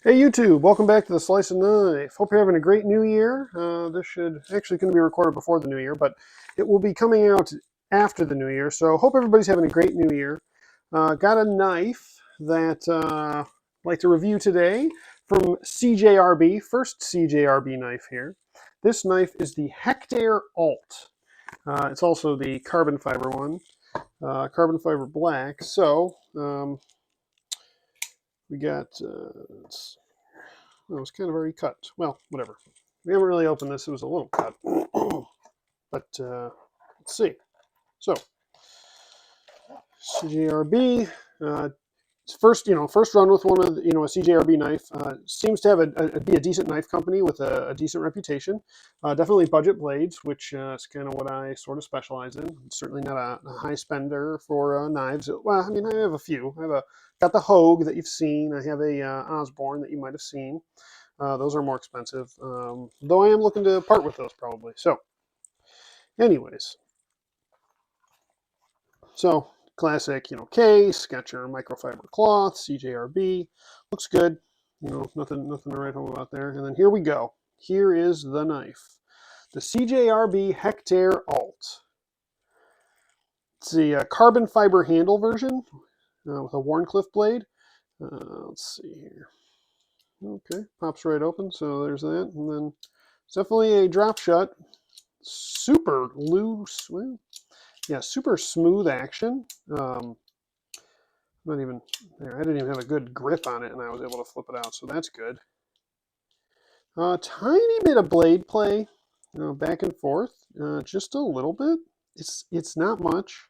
Hey YouTube, welcome back to the Slice of Knife. Hope you're having a great new year. This should actually going to be recorded before the new year, but it will be coming out after the new year. So hope everybody's having a great new year. Got a knife that I'd like to review today from CJRB, first CJRB knife here. This knife is the Hectare Alt. It's also the carbon fiber one, carbon fiber black. So we got, well, it was kind of already cut. Well, whatever. We haven't really opened this. It was a little cut. But let's see. So, CJRB, first run with one of the, a CJRB knife. Seems to have be a decent knife company with a decent reputation. Definitely budget blades, which is kind of what I sort of specialize in. I'm certainly not a high spender for knives. Well, I mean, I have a few. Got the Hogue that you've seen. I have a Osborne that you might have seen. Those are more expensive, though I am looking to part with those probably. So, anyways, so classic, case, got your microfiber cloth, CJRB, looks good. Nothing to write home about there. And then here we go. Here is the knife, the CJRB Hectare Alt. It's the carbon fiber handle version with a Wharncliffe blade. Let's see here. Okay, pops right open, so there's that. And then it's definitely a drop shot. Super loose, well, yeah, super smooth action. Not even there. I didn't even have a good grip on it, and I was able to flip it out, so that's good. Tiny bit of blade play, back and forth, just a little bit. It's not much,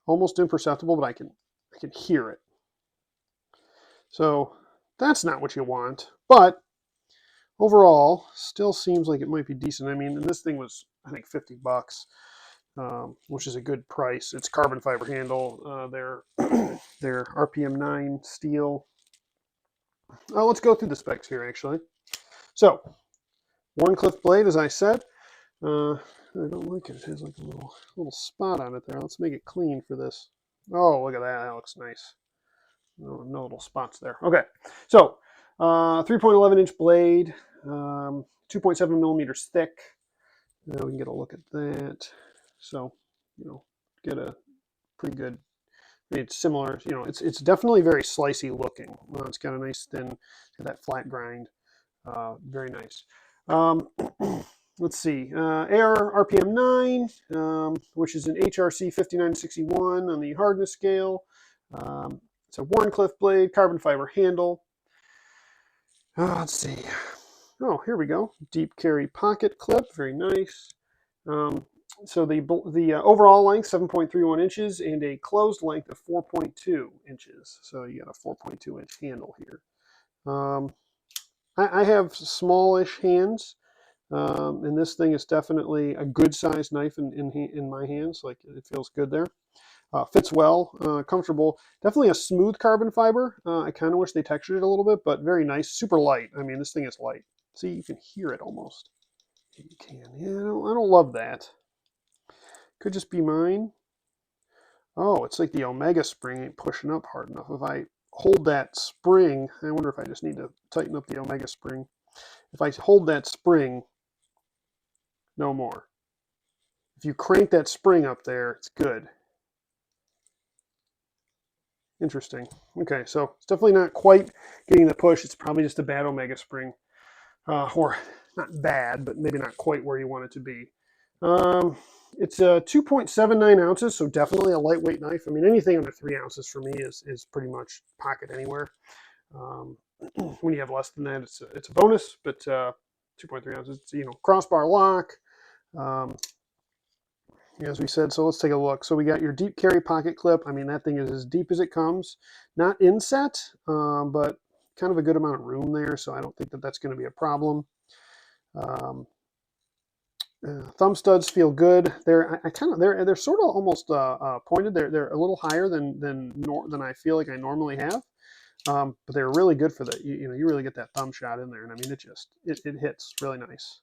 almost imperceptible, but I can hear it. So that's not what you want, but overall, still seems like it might be decent. I mean, this thing was, I think, $50, which is a good price. It's carbon fiber handle. They're RPM 9 steel. Let's go through the specs here, actually. So, Wharncliffe blade, as I said. I don't like it. It has like a little spot on it there. Let's make it clean for this. Oh, look at that. That looks nice. No little spots there. Okay, so 3.11-inch blade, 2.7 millimeters thick. Now we can get a look at that. So, get a pretty good. It's similar. It's definitely very slicey looking. It's got a nice thin, got that flat grind. Very nice. Let's see. AR RPM 9, which is an HRC 5961 on the hardness scale. It's a Wharncliffe blade, carbon fiber handle. Let's see. Oh, here we go. Deep carry pocket clip. Very nice. So the overall length, 7.31 inches, and a closed length of 4.2 inches. So you got a 4.2-inch handle here. I have smallish hands, and this thing is definitely a good-sized knife in my hands. Like, it feels good there. Fits well, comfortable. Definitely a smooth carbon fiber. I kind of wish they textured it a little bit, but very nice. Super light. I mean, this thing is light. See, you can hear it almost. You can. Yeah, I don't love that. Could just be mine. Oh, it's like the Omega spring ain't pushing up hard enough. If I hold that spring, I wonder if I just need to tighten up the Omega spring. If I hold that spring, no more. If you crank that spring up there, it's good. Interesting. Okay, so it's definitely not quite getting the push. It's probably just a bad Omega spring. Or not bad, but maybe not quite where you want it to be. It's 2.79 ounces, so definitely a lightweight knife. I mean, anything under 3 ounces for me is pretty much pocket anywhere. When you have less than that, it's a bonus, but 2.3 ounces, crossbar lock. As we said, so let's take a look. So we got your deep carry pocket clip. I mean, that thing is as deep as it comes. Not inset, but kind of a good amount of room there, so I don't think that that's going to be a problem. Thumb studs feel good. They're sort of almost pointed. They're a little higher than I feel like I normally have, but they're really good for the you really get that thumb shot in there, and I mean it hits really nice.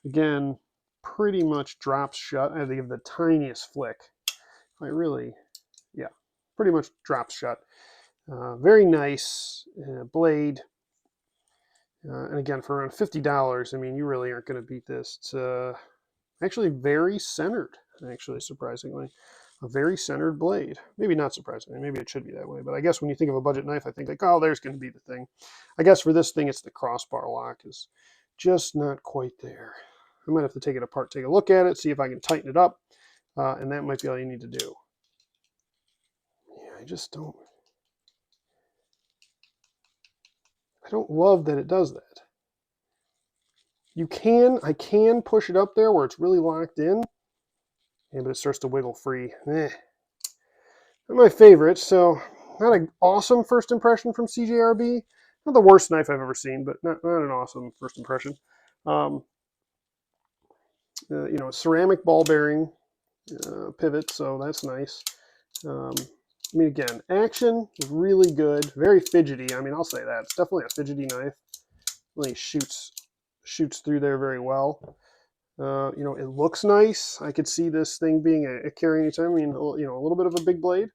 Again, pretty much drops shut. I give the tiniest flick. Pretty much drops shut. Very nice blade. And again, for around $50, I mean, you really aren't going to beat this. It's actually very centered, actually, surprisingly. A very centered blade. Maybe not surprisingly. Maybe it should be that way. But I guess when you think of a budget knife, I think like, oh, there's going to be the thing. I guess for this thing, it's the crossbar lock is just not quite there. I might have to take it apart, take a look at it, see if I can tighten it up. And that might be all you need to do. Yeah, I just don't. I don't love that it does that. I can push it up there where it's really locked in. Yeah, but it starts to wiggle free. Not my favorite, so not an awesome first impression from CJRB. Not the worst knife I've ever seen, but not an awesome first impression. You know, ceramic ball bearing pivot, so that's nice. I mean, again, action is really good, very fidgety. I mean, I'll say that. It's definitely a fidgety knife. Really shoots through there very well. You know, it looks nice. I could see this thing being a carry anytime. I mean, you know, a little bit of a big blade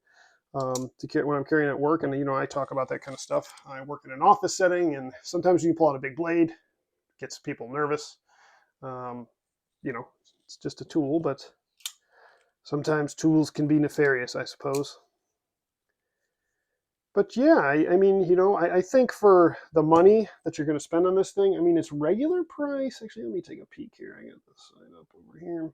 to carry when I'm carrying at work. And, you know, I talk about that kind of stuff. I work in an office setting, and sometimes you pull out a big blade, it gets people nervous. You know, it's just a tool, but sometimes tools can be nefarious, I suppose. But yeah, I mean, you know, I think for the money that you're going to spend on this thing, I mean, it's regular price. Actually, let me take a peek here. I got this sign up over here.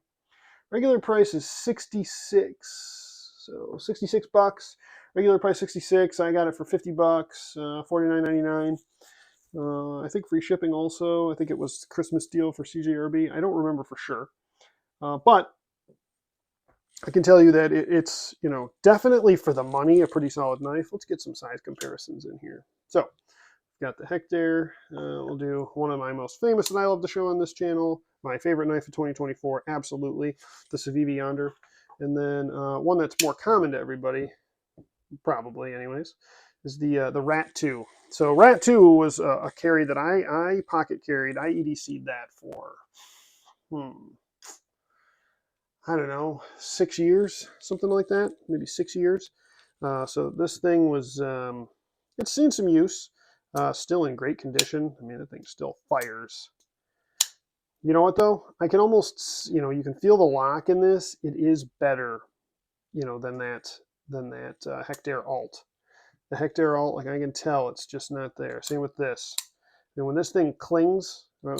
Regular price is 66, so 66 bucks. Regular price 66. I got it for 50 bucks, 49.99. I think free shipping also. I think it was Christmas deal for CJRB. I don't remember for sure, but I can tell you that it's, you know, definitely for the money, a pretty solid knife. Let's get some size comparisons in here. So, got the Hectare. We'll do one of my most famous that I love to show on this channel. My favorite knife of 2024, absolutely, the Civivi Yonder. And then one that's more common to everybody, probably anyways, is the Rat 2. So Rat 2 was a carry that I pocket carried. I EDC'd that for, I don't know, 6 years, something like that, maybe 6 years. So this thing was, it's seen some use, still in great condition. I mean, the thing still fires. You know what though? I can almost, you know, you can feel the lock in this. It is better, you know, than that Hectare Alt. The Hectare Alt, like I can tell, it's just not there. Same with this. And when this thing clings, when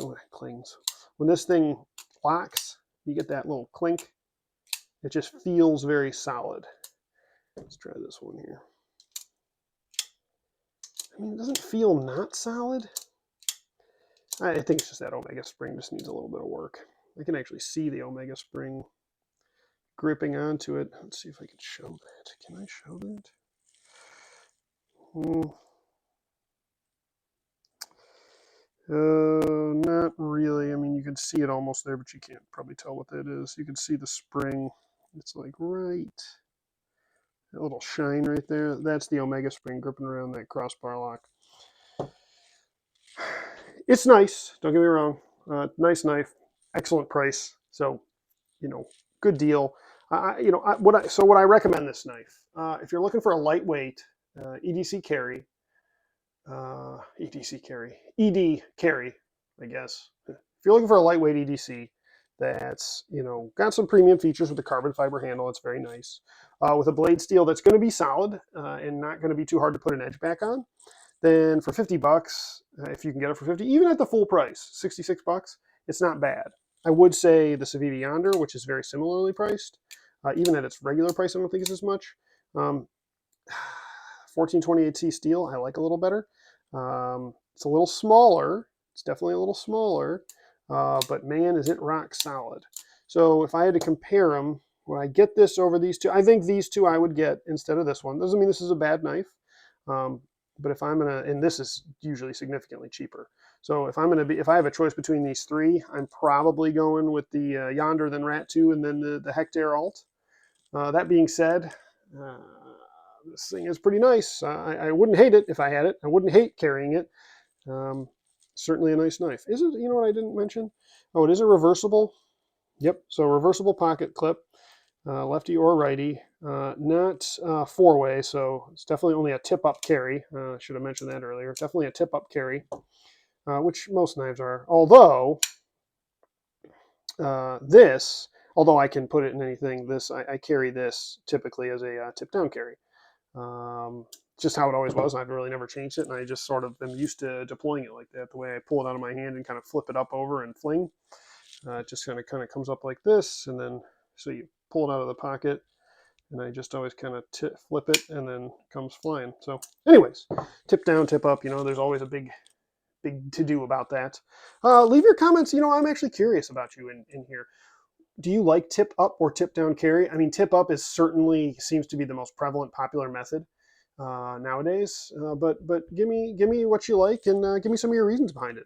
this thing locks, you get that little clink. It just feels very solid. Let's try this one here. I mean, it doesn't feel not solid. I think it's just that Omega spring just needs a little bit of work. I can actually see the Omega spring gripping onto it. Let's see if I can show that. Can I show that? Not really. I mean, you can see it almost there, but you can't probably tell what that is. You can see the spring. It's like right, that little shine right there. That's the Omega spring gripping around that crossbar lock. It's nice. Don't get me wrong. Nice knife, excellent price. So, you know, good deal. You know, what I recommend this knife. If you're looking for a lightweight EDC carry, ED carry, I guess. If you're looking for a lightweight EDC that's, you know, got some premium features with the carbon fiber handle, it's very nice, with a blade steel that's going to be solid and not going to be too hard to put an edge back on, then for 50 bucks, if you can get it for 50, even at the full price, 66 bucks, it's not bad. I would say the Civivi Yonder, which is very similarly priced, even at its regular price, I don't think it's as much. 1428C steel, I like a little better. It's a little smaller. It's definitely a little smaller, but man, is it rock solid. So if I had to compare them, when I get this over these two, I think these two I would get instead of this one. Doesn't mean this is a bad knife, but if I'm gonna, and this is usually significantly cheaper. So if I have a choice between these three, I'm probably going with the Yonder, then Rat 2, and then the Hectare Alt. That being said, this thing is pretty nice. I wouldn't hate it if I had it. I wouldn't hate carrying it. Certainly a nice knife. Is it, you know what I didn't mention? Oh, it is a reversible. Yep, so reversible pocket clip, lefty or righty. Not four-way, so it's definitely only a tip-up carry. Should have mentioned that earlier. Definitely a tip-up carry, which most knives are. Although this, although I can put it in anything, this I carry this typically as a tip-down carry. Just how it always was. I've really never changed it, and I just sort of am used to deploying it like that. The way I pull it out of my hand and kind of flip it up over and fling. It just kind of comes up like this, and then so you pull it out of the pocket, and I just always kind of flip it, and then comes flying. So, anyways, tip down, tip up. There's always a big to do about that. Leave your comments. I'm actually curious about you in here. Do you like tip up or tip down carry? I mean, tip up is certainly seems to be the most prevalent, popular method nowadays. But give me what you like, and give me some of your reasons behind it.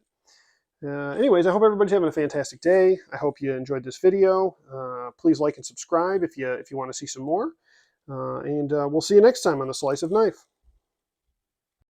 Anyways, I hope everybody's having a fantastic day. I hope you enjoyed this video. Please like and subscribe if you want to see some more. And we'll see you next time on The Slice of Knife.